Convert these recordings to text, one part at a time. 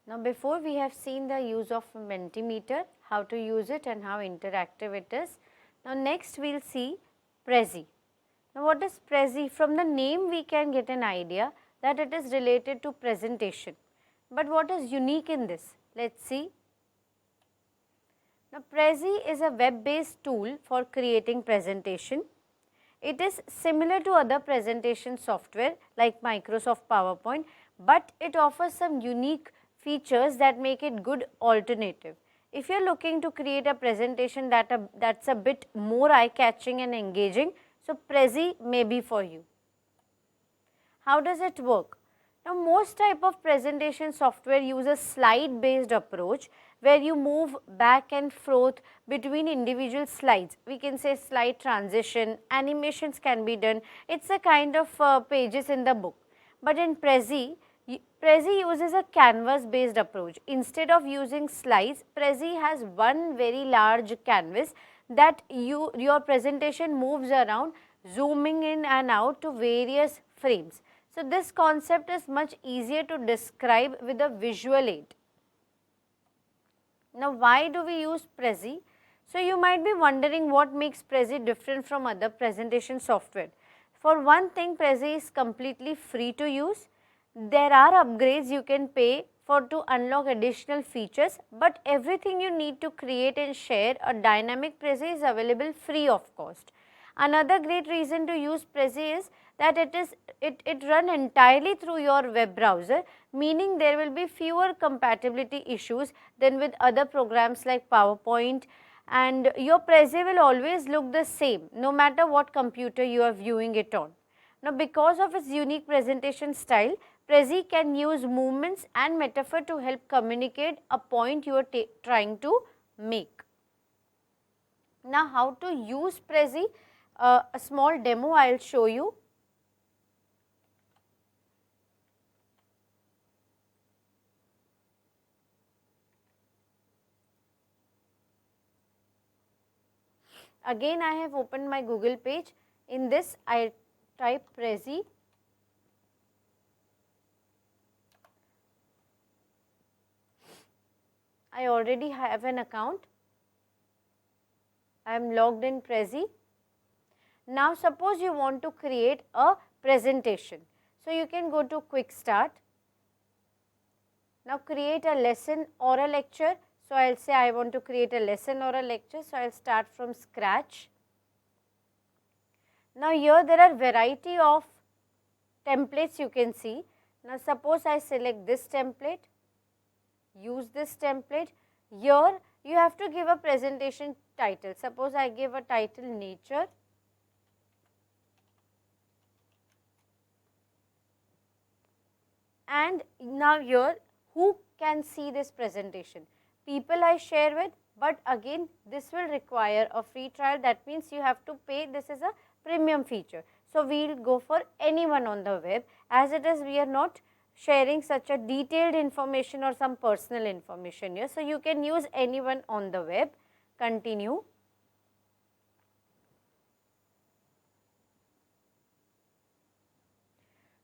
Now, before we have seen the use of Mentimeter, how to use it and how interactive it is. Now, next we will see Prezi. Now, what is Prezi? From the name we can get an idea that it is related to presentation. But what is unique in this? Let us see. Now, Prezi is a web-based tool for creating presentation. It is similar to other presentation software like Microsoft PowerPoint, but it offers some unique features that make it good alternative. If you are looking to create a presentation that's a bit more eye-catching and engaging, so Prezi may be for you. How does it work? Now, most type of presentation software use a slide based approach where you move back and forth between individual slides. We can say slide transition, animations can be done. It's a kind of pages in the book. But in Prezi uses a canvas based approach. Instead of using slides, Prezi has one very large canvas that your presentation moves around, zooming in and out to various frames. So, this concept is much easier to describe with a visual aid. Now, why do we use Prezi? So, you might be wondering what makes Prezi different from other presentation software. For one thing, Prezi is completely free to use. There are upgrades you can pay for to unlock additional features, but everything you need to create and share a dynamic Prezi is available free of cost. Another great reason to use Prezi is that it run entirely through your web browser, meaning there will be fewer compatibility issues than with other programs like PowerPoint, and your Prezi will always look the same no matter what computer you are viewing it on. Now, because of its unique presentation style, Prezi can use movements and metaphor to help communicate a point you are trying to make. Now, how to use Prezi? A small demo I will show you. Again, I have opened my Google page. In this, I type Prezi. I already have an account. I am logged in Prezi. Now, suppose you want to create a presentation. So, you can go to Quick Start. Now, create a lesson or a lecture. So, I will say I want to create a lesson or a lecture. So, I will start from scratch. Now, here there are variety of templates you can see. Now, suppose I select this template, use this template. Here you have to give a presentation title. Suppose I give a title nature. And now here who can see this presentation? People I share with, but again this will require a free trial, that means you have to pay. This is a premium feature. So, we will go for anyone on the web, as it is we are not sharing such a detailed information or some personal information here. So, you can use anyone on the web. Continue.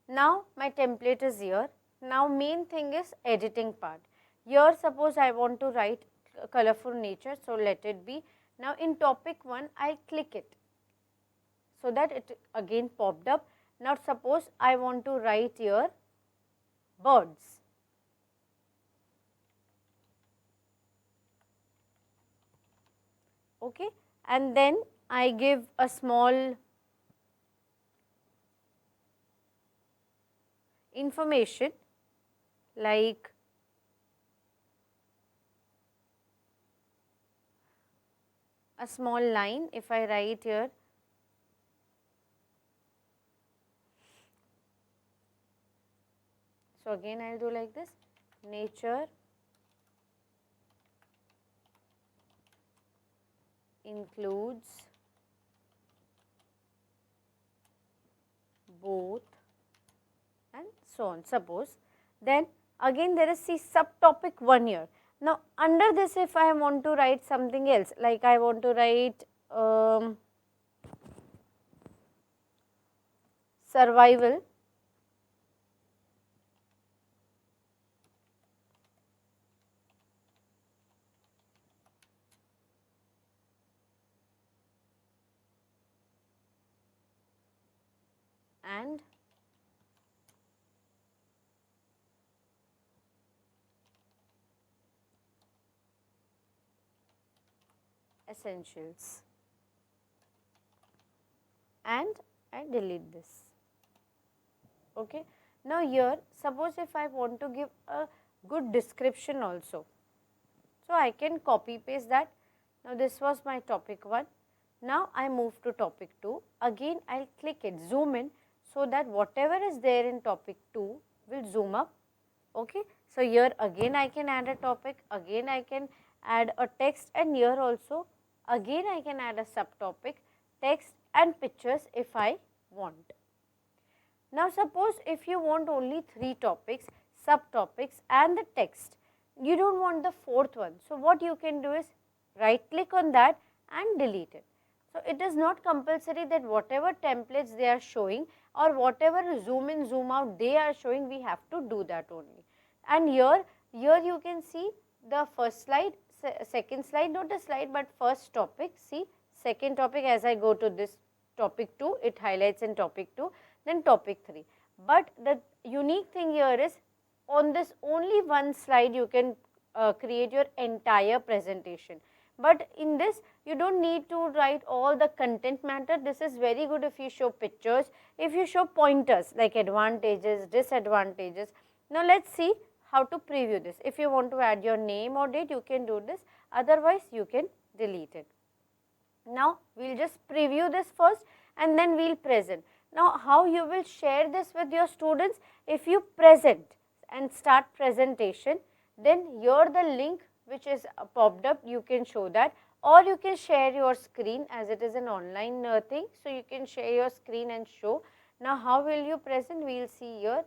Now, my template is here. Now, main thing is editing part. Here suppose I want to write colorful nature, so let it be. Now, in topic 1 I click it, so that it again popped up. Now, suppose I want to write here birds. Okay, and then I give a small information like a small line. If I write here so again I will do like this, nature includes both and so on, suppose. Then again there is subtopic 1 here. Now, under this if I want to write something else, like I want to write survival, essentials, and I delete this. Okay. Now here suppose if I want to give a good description also, so I can copy paste that. Now this was my topic 1. Now I move to topic 2. Again I will click it, zoom in, so that whatever is there in topic 2 will zoom up. Okay. So here again I can add a topic, again I can add a text, and here also again I can add a subtopic, text and pictures if I want. Now suppose if you want only 3 topics, subtopics and the text, you do not want the 4th one. So what you can do is right click on that and delete it. So it is not compulsory that whatever templates they are showing or whatever zoom in zoom out they are showing, we have to do that only. And here you can see the first slide, second slide, not a slide but first topic, see second topic. As I go to this topic 2, it highlights in topic 2, then topic 3. But the unique thing here is on this only one slide you can create your entire presentation. But in this you do not need to write all the content matter. This is very good if you show pictures, if you show pointers like advantages, disadvantages. Now let us see how to preview this. If you want to add your name or date, you can do this, otherwise you can delete it. Now we will just preview this first and then we will present. Now how you will share this with your students? If you present and start presentation, then here the link which is popped up, you can show that, or you can share your screen as it is an online thing. So you can share your screen and show. Now how will you present? We will see here,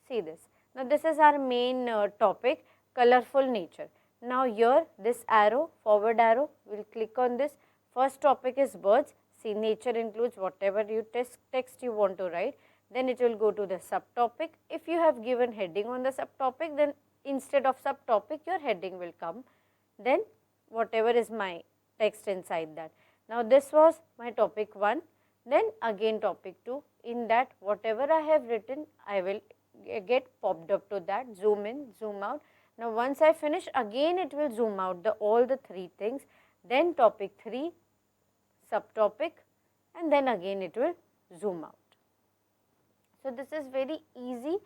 see this. Now this is our main topic, colorful nature. Now here this arrow, forward arrow, we will click on this. First topic is birds. See, nature includes whatever you text you want to write. Then it will go to the subtopic. If you have given heading on the subtopic, then instead of subtopic your heading will come. Then whatever is my text inside that. Now this was my topic 1. Then again topic 2. In that whatever I have written, I will get popped up to that, zoom in, zoom out. Now once I finish, again it will zoom out all the 3 things. Then topic 3, subtopic, and then again it will zoom out. So this is very easy,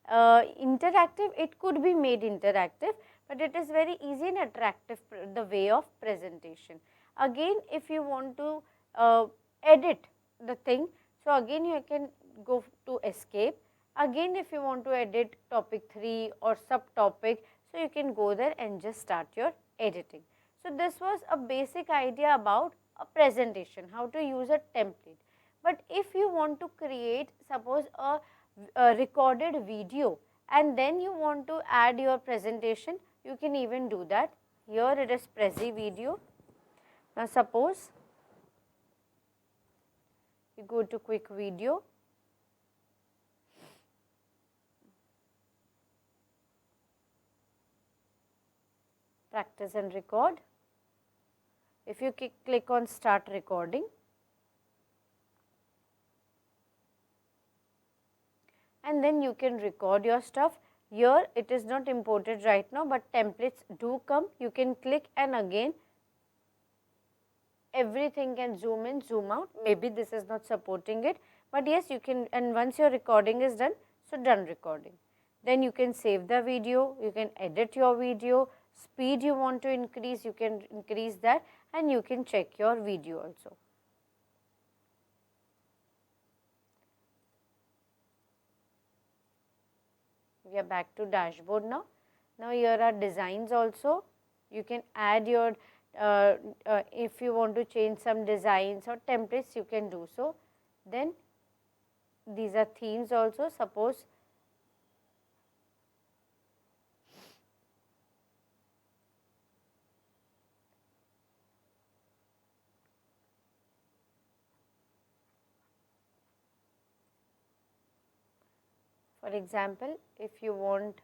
interactive. It could be made interactive, but it is very easy and attractive, the way of presentation. Again if you want to edit the thing, so again you can go to escape. Again if you want to edit topic 3 or subtopic, so you can go there and just start your editing. So this was a basic idea about a presentation, how to use a template. But if you want to create suppose a recorded video and then you want to add your presentation, you can even do that. Here it is Prezi video. Now suppose you go to quick video, practice and record. If you click on start recording, and then you can record your stuff. Here it is not imported right now, but templates do come. You can click and again everything can zoom in, zoom out. Maybe this is not supporting it, but yes you can, and once your recording is done, so done recording. Then you can save the video, you can edit your video, speed you want to increase, you can increase that, and you can check your video also. We are back to dashboard now. Now here are designs also. You can add your, if you want to change some designs or templates, you can do so. Then these are themes also. Suppose for example, if you want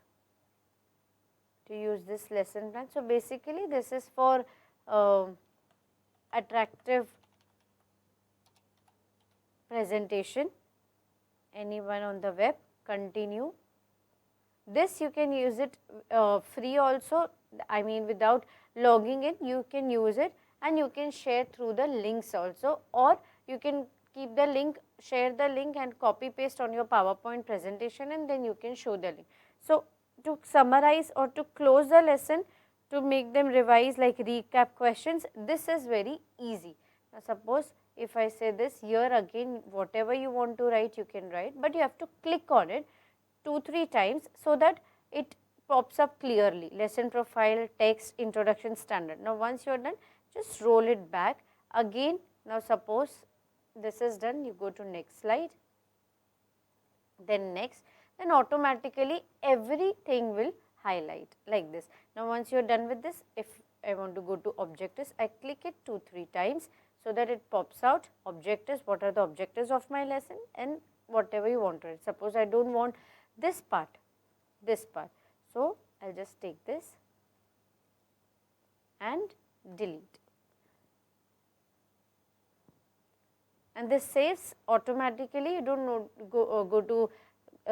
to use this lesson plan. So basically this is for attractive presentation. Anyone on the web, continue. This you can use it free also, I mean without logging in, you can use it, and you can share through the links also, or you can keep the link, share the link and copy paste on your PowerPoint presentation, and then you can show the link. So, to summarize or to close the lesson, to make them revise like recap questions, this is very easy. Now, suppose if I say this, here again whatever you want to write you can write, but you have to click on it 2-3 times so that it pops up clearly. Lesson profile, text, introduction, standard. Now, once you are done, just roll it back again. Now, suppose this is done, you go to next slide, then next, then automatically everything will highlight like this. Now, once you are done with this, if I want to go to objectives, I click it 2-3 times so that it pops out objectives, what are the objectives of my lesson, and whatever you want to write. Suppose I do not want this part, this part. So, I will just take this and delete, and this saves automatically. You do not go to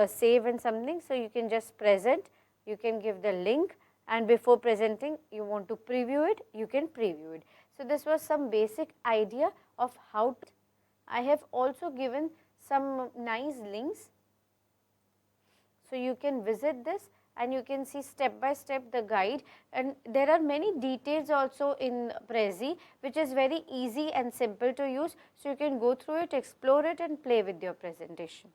save and something. So, you can just present, you can give the link, and before presenting you want to preview it, you can preview it. So, this was some basic idea of how to. I have also given some nice links. So, you can visit this and you can see step by step the guide, and there are many details also in Prezi which is very easy and simple to use. So, you can go through it, explore it and play with your presentation.